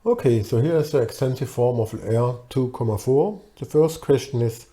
Okay, so here is the extensive form of R2,4. The first question is,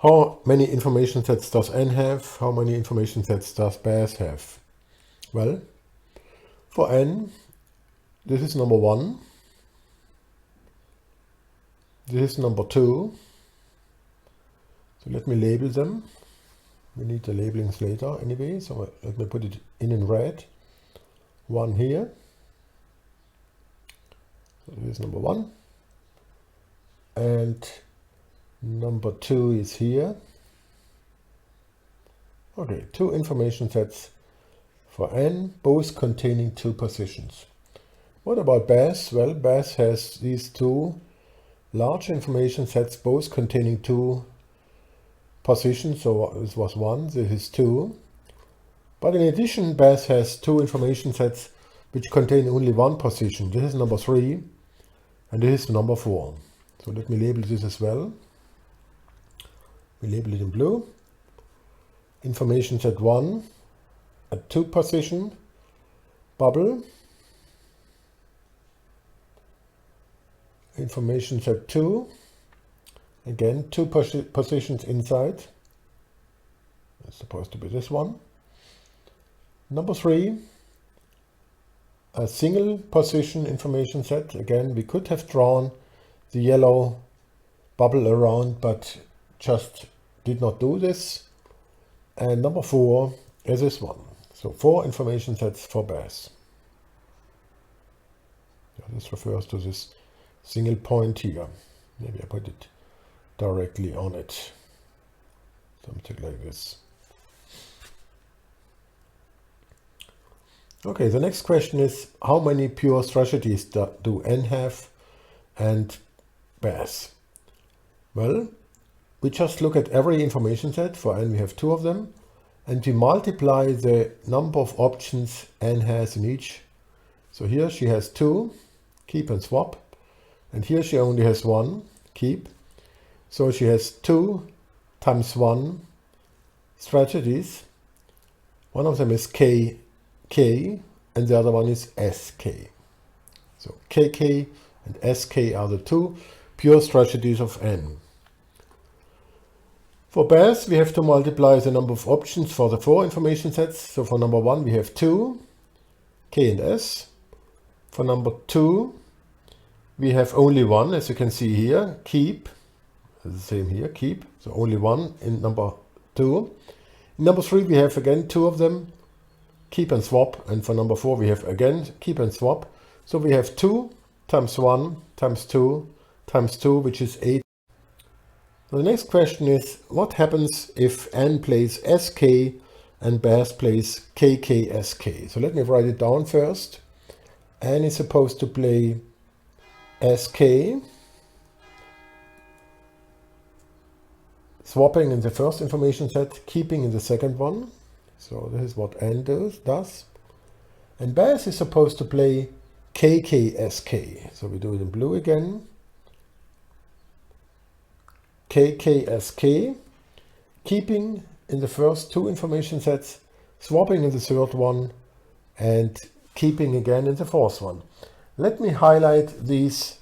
how many information sets does N have? How many information sets does Baz have? Well, for N, this is number 1. This is number 2. So let me label them. We need the labelings later anyway, so let me put it in red. 1 here. So this is number 1. And number 2 is here. Okay, 2 information sets for N, both containing 2 positions. What about Baz? Well, Baz has these 2 large information sets, both containing 2 positions. So this was 1, this is 2. But in addition, Baz has 2 information sets which contain only 1 position. This is number 3 and this is number 4. So let me label this as well. We label it in blue. Information set 1 at 2 position, bubble. Information set 2, again 2 positions inside. It's supposed to be this one. Number 3, a single position information set. Again, we could have drawn the yellow bubble around, but just did not do this. And number 4 is this one. So 4 information sets for Baz. This refers to this single point here. Maybe I put it directly on it. Something like this. Okay, the next question is, how many pure strategies do N have and Baz? Well, we just look at every information set. For N we have 2 of them, and we multiply the number of options N has in each. So here she has 2, keep and swap, and here she only has 1, keep. So she has 2 times 1 strategies. One of them is K, and the other one is SK. So KK and SK are the 2 pure strategies of N. For Baz, we have to multiply the number of options for the 4 information sets. So for number 1, we have 2, K and S. For number 2, we have only 1, as you can see here, keep. The same here, keep. So only 1 in number 2. In number 3, we have again 2 of them, keep and swap. And for number 4, we have again keep and swap. So we have 2 times 1 times 2 times 2, which is 8. So the next question is, what happens if N plays SK and Baz plays KKSK? So let me write it down first. N is supposed to play SK, swapping in the first information set, keeping in the second one. So this is what N does. And Baz is supposed to play KKSK. So we do it in blue again. KKSK, keeping in the first 2 information sets, swapping in the third one, and keeping again in the fourth one. Let me highlight these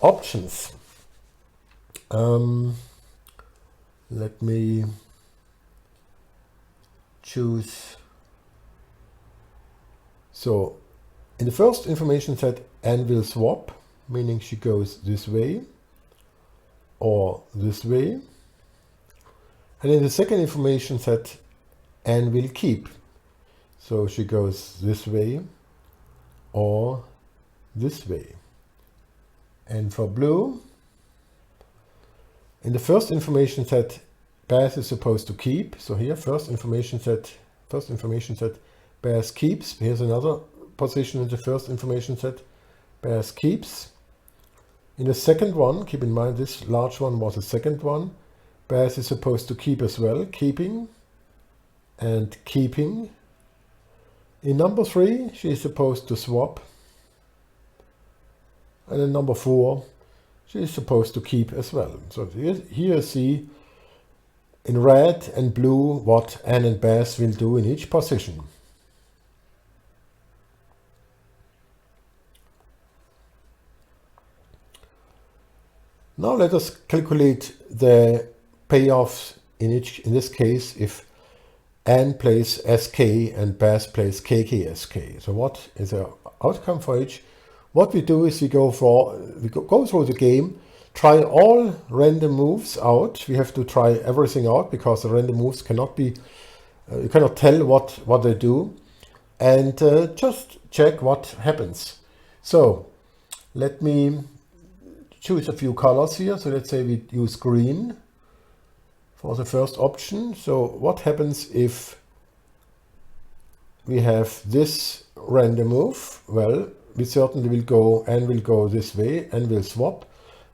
options. Let me choose. So in the first information set, N will swap, meaning she goes this way or this way. And in the second information set, N will keep. So she goes this way or this way. And for blue, in the first information set, Baz is supposed to keep. So here, first information set, Baz keeps. Here's another position in the first information set, Baz keeps. In the second one, keep in mind this large one was the second one, Baz is supposed to keep as well, keeping and keeping. In number 3, she is supposed to swap. And in number 4, she is supposed to keep as well. So here you see in red and blue what N and Baz will do in each position. Now let us calculate the payoffs in this case if N plays SK and Baz plays KK-SK. So what is the outcome for each? What we do is we go through the game, try all random moves out. We have to try everything out because the random moves cannot be, you cannot tell what they do, and just check what happens. So let me choose a few colors here. So let's say we use green for the first option. So what happens if we have this random move? Well, we certainly will go, N will go this way, N will swap,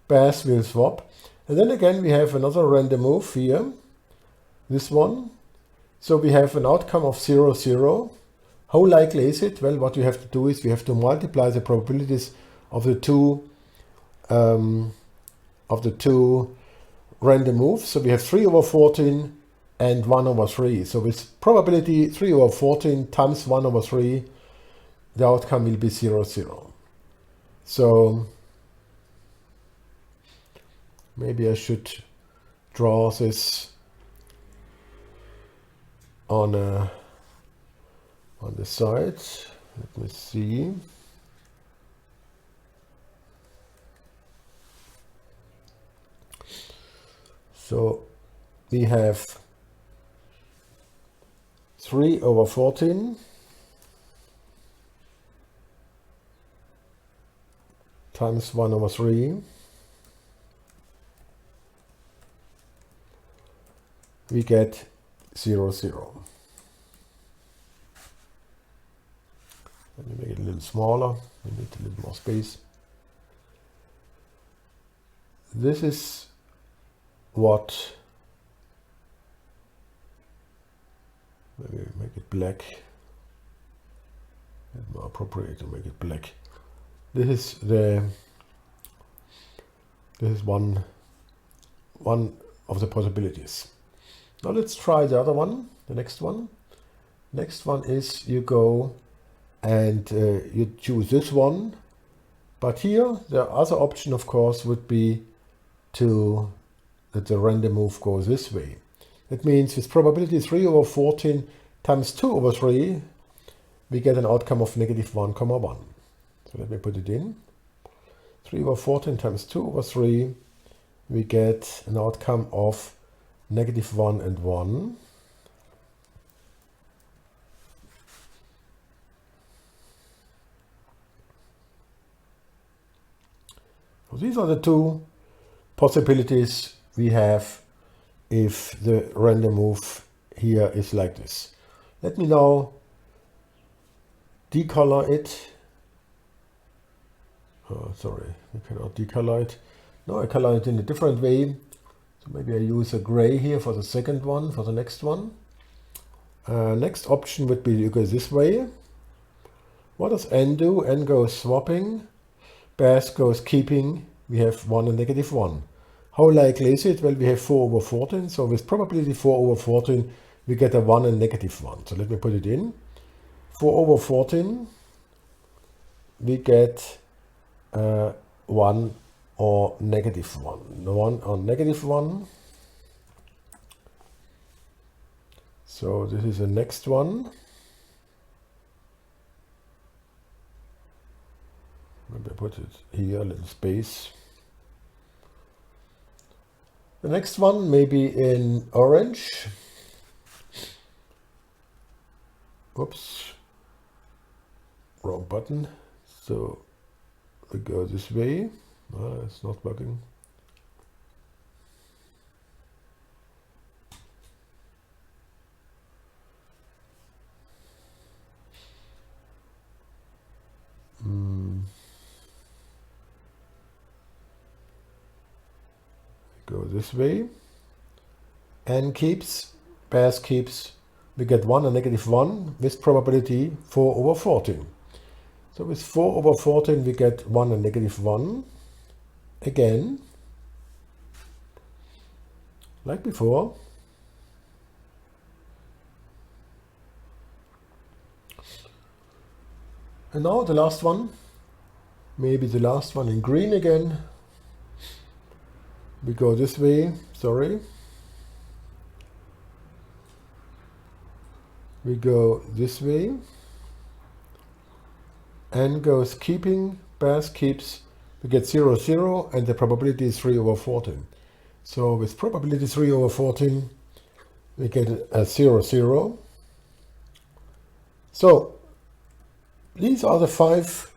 Baz will swap. And then again we have another random move here, this one. So we have an outcome of 0, 0. How likely is it? Well, what we have to do is we have to multiply the probabilities of the two random moves. So we have 3 over 14 and 1 over 3. So with probability 3 over 14 times 1 over 3, the outcome will be 0, 0. So maybe I should draw this on the side. Let me see. So we have 3 over 14 times 1 over 3. We get 0, 0. Let me make it a little smaller. We need a little more space. This is what, maybe make it black. It's more appropriate to make it black. This is one of the possibilities. Now let's try the other one, the next one. Next one is you go and you choose this one. But here the other option, of course, would be that the random move goes this way. That means with probability 3 over 14 times 2 over 3, we get an outcome of negative 1, 1. So let me put it in. 3 over 14 times 2 over 3, we get an outcome of negative 1 and 1. So these are the two possibilities we have if the random move here is like this. Let me now decolor it. Oh, sorry, we cannot decolor it. No, I color it in a different way. So maybe I use a gray here for the second one, for the next one. Next option would be you go this way. What does N do? N goes swapping. Baz goes keeping. We have 1 and negative 1. How likely is it? Well, we have 4 over 14. So with probability 4 over 14, we get a 1 and negative 1. So let me put it in. 4 over 14, we get 1 or negative 1. 1 or negative 1. So this is the next one. Maybe I put it here, a little space. The next one maybe in orange. Oops, wrong button. So we go this way. It's not working. Go this way. N keeps, Baz keeps. We get 1 and negative 1 with probability 4 over 14. So with 4 over 14 we get 1 and negative 1. Again, like before. And now the last one. Maybe the last one in green again. We go this way, sorry. We go this way. N goes keeping, Baz keeps, we get 0, 0, and the probability is 3 over 14. So with probability 3 over 14, we get a 0, 0. So these are the 5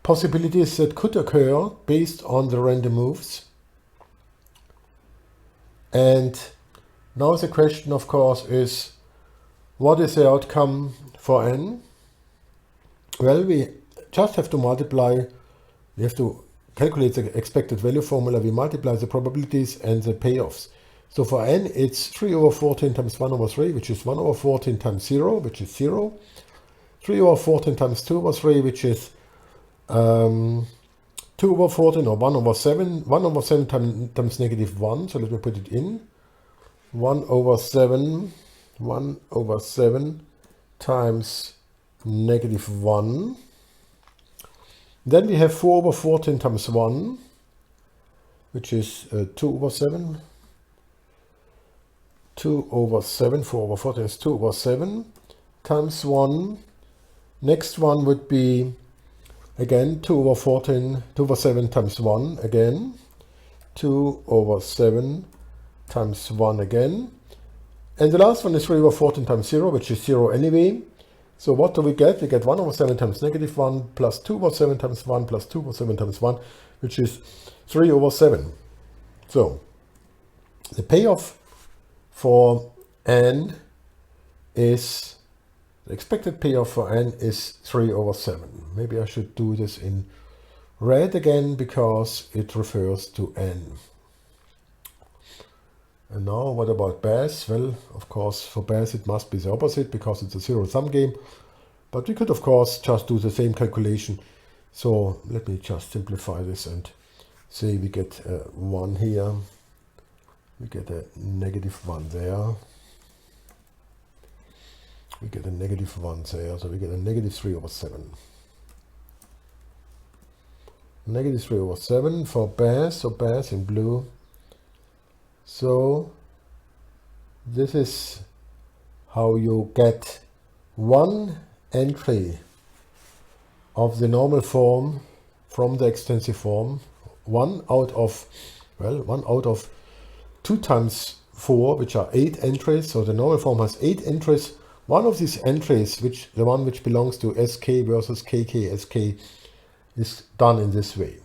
possibilities that could occur based on the random moves. And now the question, of course, is what is the outcome for n? Well, we just have to multiply, we have to calculate the expected value formula, we multiply the probabilities and the payoffs. So for n, it's 3 over 14 times 1 over 3, which is 1 over 14 times 0, which is 0. 3 over 14 times 2 over 3, which is 2 over 14, or 1 over 7. 1 over 7 times negative 1, so let me put it in. 1 over 7 times negative 1. Then we have 4 over 14 times 1, which is 2 over 7. 2 over 7, 4 over 14 is 2 over 7 times 1. Next one would be, again, 2 over 14, 2 over 7 times 1 again. 2 over 7 times 1 again. And the last one is 3 over 14 times 0, which is 0 anyway. So what do we get? We get 1 over 7 times negative 1 plus 2 over 7 times 1 plus 2 over 7 times 1, which is 3 over 7. So the payoff for n is, the expected payoff for n is 3 over 7. Maybe I should do this in red again because it refers to n. And now what about Baz? Well, of course, for Baz it must be the opposite because it's a zero-sum game. But we could, of course, just do the same calculation. So let me just simplify this and say we get 1 here. We get a negative 1 there. We get a negative 1 there. So we get a negative 3 over 7. Negative 3 over 7 for Baz. So Baz in blue. So this is how you get one entry of the normal form from the extensive form. 1 out of 2 times 4, which are 8 entries. So the normal form has 8 entries. One of these entries, the one which belongs to SK versus KK SK, is done in this way.